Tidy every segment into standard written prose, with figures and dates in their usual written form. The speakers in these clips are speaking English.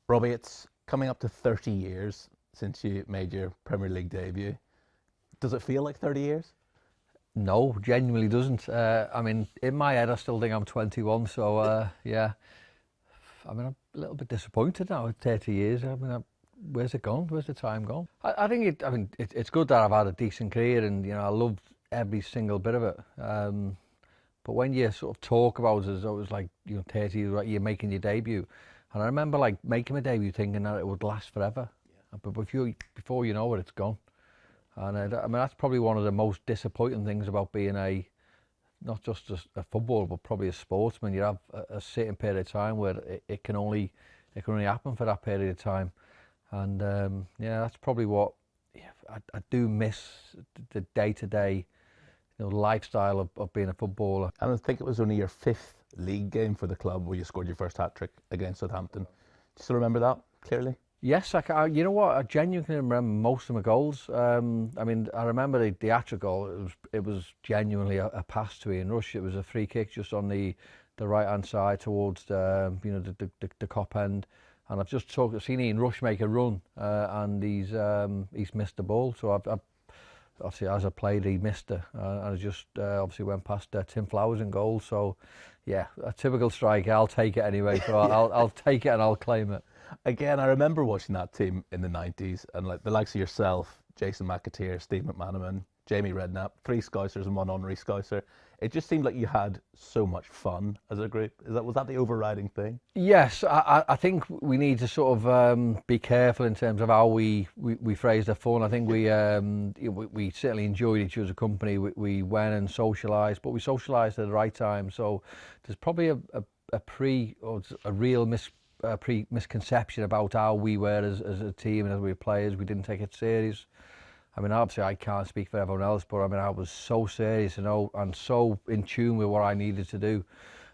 Robbie, it's coming up to 30 years since you made your Premier League debut. Does it feel like 30 years? No, genuinely doesn't. I mean, in my head, I still think I'm 21. So, yeah. I mean, I'm a little bit disappointed now at 30 years. I mean, where's it gone? Where's the time gone? I think it's good that I've had a decent career, and I loved every single bit of it. But when you sort of talk about it as though it was like 30 years, like you're making your debut, and I remember like making my debut thinking that it would last forever. Yeah. But before you know it, it's gone. And I mean, that's probably one of the most disappointing things about being not just a footballer, but probably a sportsman. You have a certain period of time where it can only happen for that period of time. And yeah, that's probably what I do miss, the day-to-day lifestyle of being a footballer. And I think it was only your fifth league game for the club where you scored your first hat-trick against Southampton. Do you still remember that clearly? Yes, you know what? I genuinely remember most of my goals. I mean, I remember the actual goal. It was genuinely a pass to Ian Rush. It was a free kick just on the right hand side towards the Kop end, and I've just seen Ian Rush make a run, and he's missed the ball. So I've obviously, as I played, he missed it, and I just obviously went past Tim Flowers in goal. So yeah, a typical striker. I'll take it anyway. So I'll take it and I'll claim it. Again, I remember watching that team in the 90s, and like the likes of yourself, Jason McAteer, Steve McManaman, Jamie Redknapp, 3 Scousers and 1 honorary Scouser. It just seemed like you had so much fun as a group. Was that the overriding thing? Yes, I think we need to sort of be careful in terms of how we phrase the fun. I think we certainly enjoyed each other's company. We went and socialised, but we socialised at the right time. So there's probably a real misconception about how we were as a team and as we were players. We didn't take it serious. I mean, obviously I can't speak for everyone else, but I mean, I was so serious and so in tune with what I needed to do.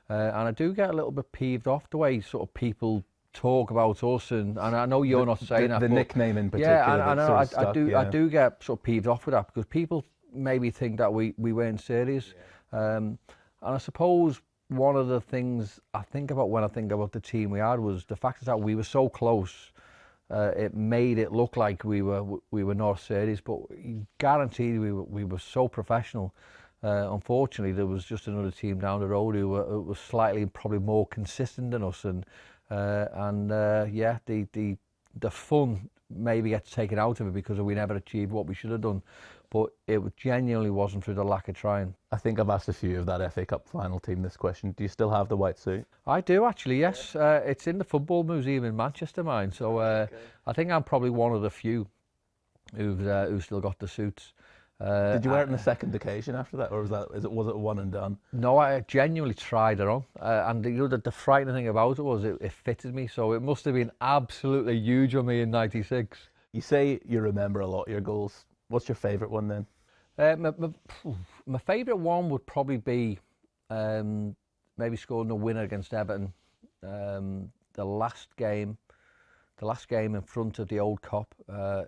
And I do get a little bit peeved off the way sort of people talk about us, and I know you're not saying that. The nickname in particular. Yeah, I do get sort of peeved off with that, because people maybe think that we weren't serious. Yeah. And I suppose one of the things I think about when I think about the team we had was the fact that we were so close. It made it look like we were not serious, but guaranteed we were so professional. Unfortunately, there was just another team down the road who was slightly probably more consistent than us, and yeah, the fun maybe gets taken out of it because we never achieved what we should have done. But it genuinely wasn't through the lack of trying. I think I've asked a few of that FA Cup final team this question. Do you still have the white suit? I do, actually, yes. It's in the Football Museum in Manchester, mine. So I think I'm probably one of the few who've still got the suits. Did you wear it on a second occasion after that, or was it one and done? No, I genuinely tried it on, and the frightening thing about it was it fitted me, so it must have been absolutely huge on me in '96. You say you remember a lot of your goals. What's your favourite one then? My favourite one would probably be maybe scoring a winner against Everton. The last game in front of the old Kop.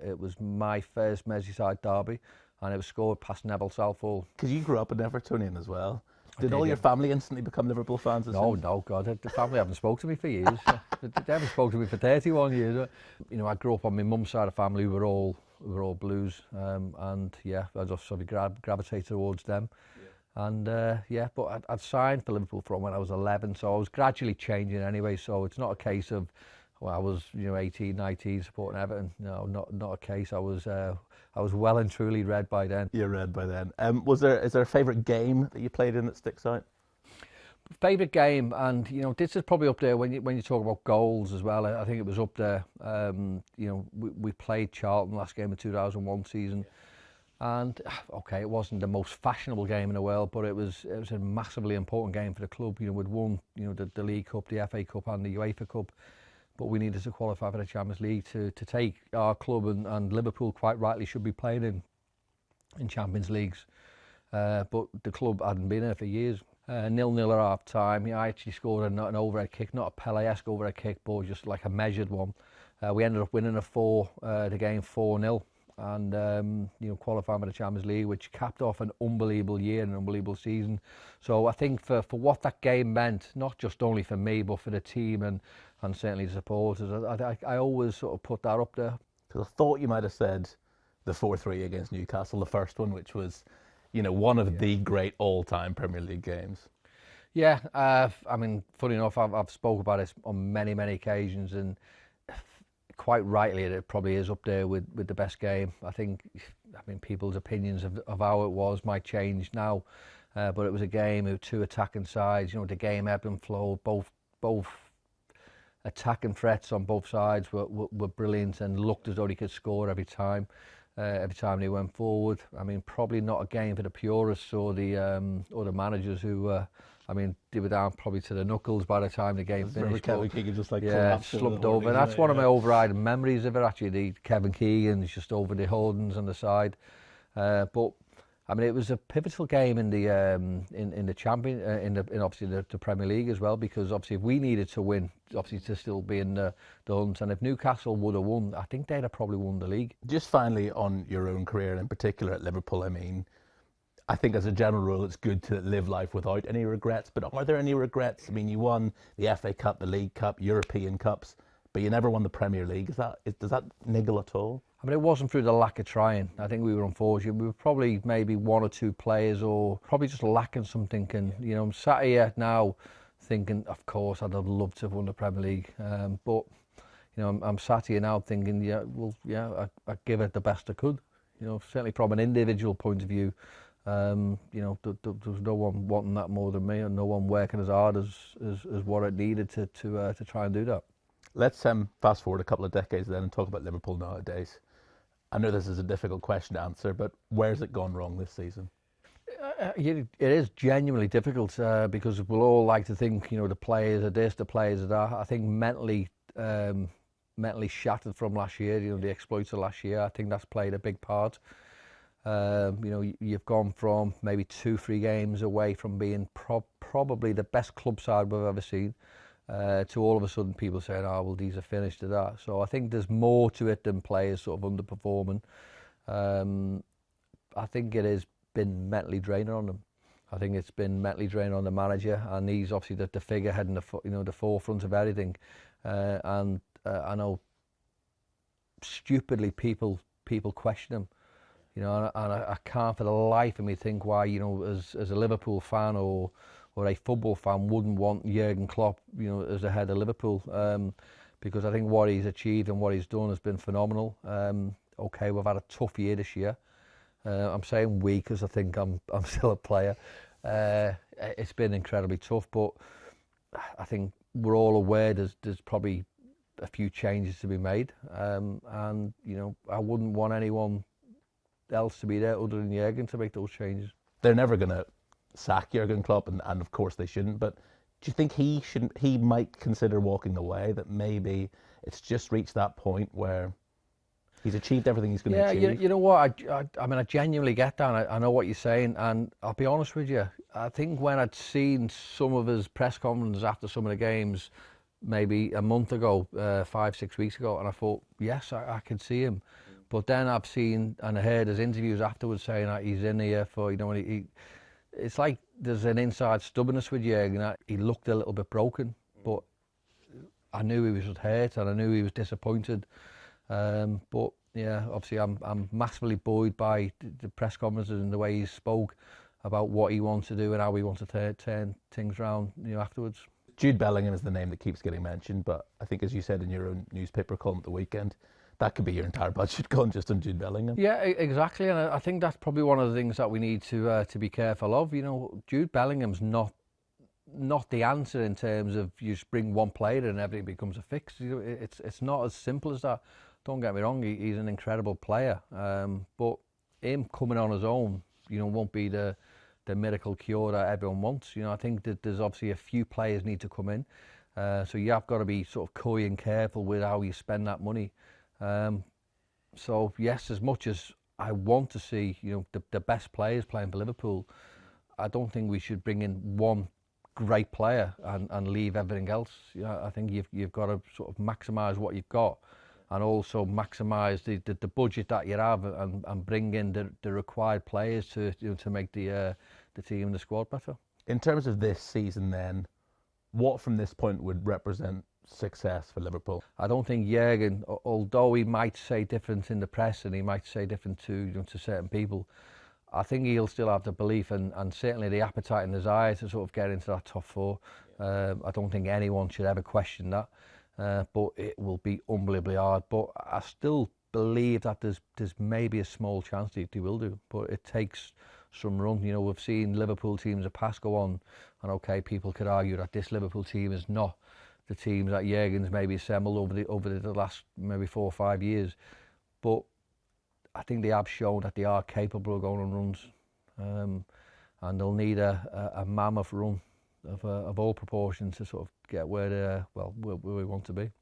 It was my first Merseyside derby, and it was scored past Neville Southall. Because you grew up an Evertonian as well. Did all your family instantly become Liverpool fans? No, God, the family haven't spoken to me for years. They haven't spoken to me for 31 years. I grew up on my mum's side of the family. We were all Blues, and yeah, I just sort of gravitated towards them. Yeah. And yeah, but I'd signed for Liverpool from when I was 11, so I was gradually changing anyway. So it's not a case of, well, I was 18, 19 supporting Everton. No, not a case. I was well and truly red by then. You're red by then. Is there a favourite game that you played in that sticks out? Favourite game, and this is probably up there when you talk about goals as well. I think it was up there. We played Charlton last game of 2001 season, and okay, it wasn't the most fashionable game in the world, but it was a massively important game for the club. We'd won the League Cup, the FA Cup, and the UEFA Cup, but we needed to qualify for the Champions League to take our club, and Liverpool quite rightly should be playing in Champions Leagues, but the club hadn't been there for years. 0-0 at half time. I actually scored an overhead kick, not a Pele-esque overhead kick, but just like a measured one. We ended up winning the game 4-0, and qualifying for the Champions League, which capped off an unbelievable year and an unbelievable season. So I think for what that game meant, not just only for me but for the team and and certainly the supporters. I always sort of put that up there. Because I thought you might have said the 4-3 against Newcastle, the first one, which was, one of the great all-time Premier League games. Yeah, I mean, funny enough, I've spoken about this on many, many occasions, and quite rightly, it probably is up there with the best game. I mean, people's opinions of how it was might change now, but it was a game of two attacking sides. The game ebbed and flowed. Both attacking threats on both sides were brilliant and looked as though they could score every time they went forward. I mean, probably not a game for the purists or the managers who, they were down probably to the knuckles by the time the game finished. Kevin Keegan just slumped over. And that's one of my overriding memories of it, actually. The Kevin Keegan's just over the holdings on the side. But I mean, it was a pivotal game in the obviously the Premier League as well, because obviously if we needed to win, obviously to still be in the hunt, and if Newcastle would have won, I think they'd have probably won the league. Just finally on your own career, and in particular at Liverpool, I mean, I think as a general rule, it's good to live life without any regrets. But are there any regrets? I mean, you won the FA Cup, the League Cup, European Cups, but you never won the Premier League. Does that niggle at all? I mean, it wasn't through the lack of trying. I think we were unfortunate. We were probably maybe one or two players, or probably just lacking something. And I'm sat here now thinking, of course, I'd have loved to have won the Premier League. But I'm sat here now thinking, I give it the best I could. Certainly from an individual point of view, there was no one wanting that more than me, and no one working as hard as what it needed to try and do that. Let's fast forward a couple of decades then and talk about Liverpool nowadays. I know this is a difficult question to answer, but where's it gone wrong this season? It is genuinely difficult because we'll all like to think, the players are this, the players are that. I think mentally shattered from last year, the exploits of last year. I think that's played a big part. You've gone from maybe 2-3 games away from being probably the best club side we've ever seen, to all of a sudden people saying, oh, well, these are finished to that. So I think there's more to it than players sort of underperforming. I think it has been mentally draining on them. I think it's been mentally draining on the manager, and he's obviously the figurehead in the forefront of everything. And I know stupidly people question him. And I can't for the life of me think why, as a Liverpool fan or a football fan wouldn't want Jurgen Klopp, as the head of Liverpool, because I think what he's achieved and what he's done has been phenomenal. Okay, we've had a tough year this year. I'm saying we because I think I'm still a player. It's been incredibly tough, but I think we're all aware there's probably a few changes to be made, and I wouldn't want anyone else to be there other than Jurgen to make those changes. They're never going to sack Jurgen Klopp, and of course they shouldn't, but do you think he might consider walking away, that maybe it's just reached that point where he's achieved everything he's going to achieve? Yeah, you know what, I mean, I genuinely get that. I know what you're saying, and I'll be honest with you, I think when I'd seen some of his press conferences after some of the games, maybe a month ago, 5-6 weeks ago, and I thought, yes, I could see him. But then I've seen and heard his interviews afterwards saying that he's in here for, it's like there's an inside stubbornness with Jurgen. He looked a little bit broken, but I knew he was hurt and I knew he was disappointed. But yeah, obviously I'm massively buoyed by the press conferences and the way he spoke about what he wants to do and how he wants to turn things around, afterwards. Jude Bellingham is the name that keeps getting mentioned, but I think, as you said in your own newspaper column at the weekend, that could be your entire budget gone just on Jude Bellingham. Yeah, exactly, and I think that's probably one of the things that we need to be careful of. Jude Bellingham's not the answer in terms of you just bring one player and everything becomes a fix. It's not as simple as that. Don't get me wrong, he's an incredible player, but him coming on his own, won't be the miracle cure that everyone wants. I think that there's obviously a few players need to come in, so you have got to be sort of coy and careful with how you spend that money. So yes, as much as I want to see the best players playing for Liverpool, I don't think we should bring in one great player and leave everything else. I think you've got to sort of maximise what you've got, and also maximise the budget that you have, and bring in the required players to make the team and the squad better. In terms of this season then, what from this point would represent success for Liverpool. I don't think Jurgen, although he might say different in the press and he might say different to, you know, to certain people, I think he'll still have the belief and certainly the appetite and desire to sort of get into that top four. I don't think anyone should ever question that, but it will be unbelievably hard. But I still believe that there's maybe a small chance they will do, but it takes some run. You know, we've seen Liverpool teams of past go on, and okay, people could argue that this Liverpool team is not the teams that Jurgen's maybe assembled over the last maybe 4 or 5 years, but I think they have shown that they are capable of going on runs, and they'll need a mammoth run of all proportions to sort of get where we want to be.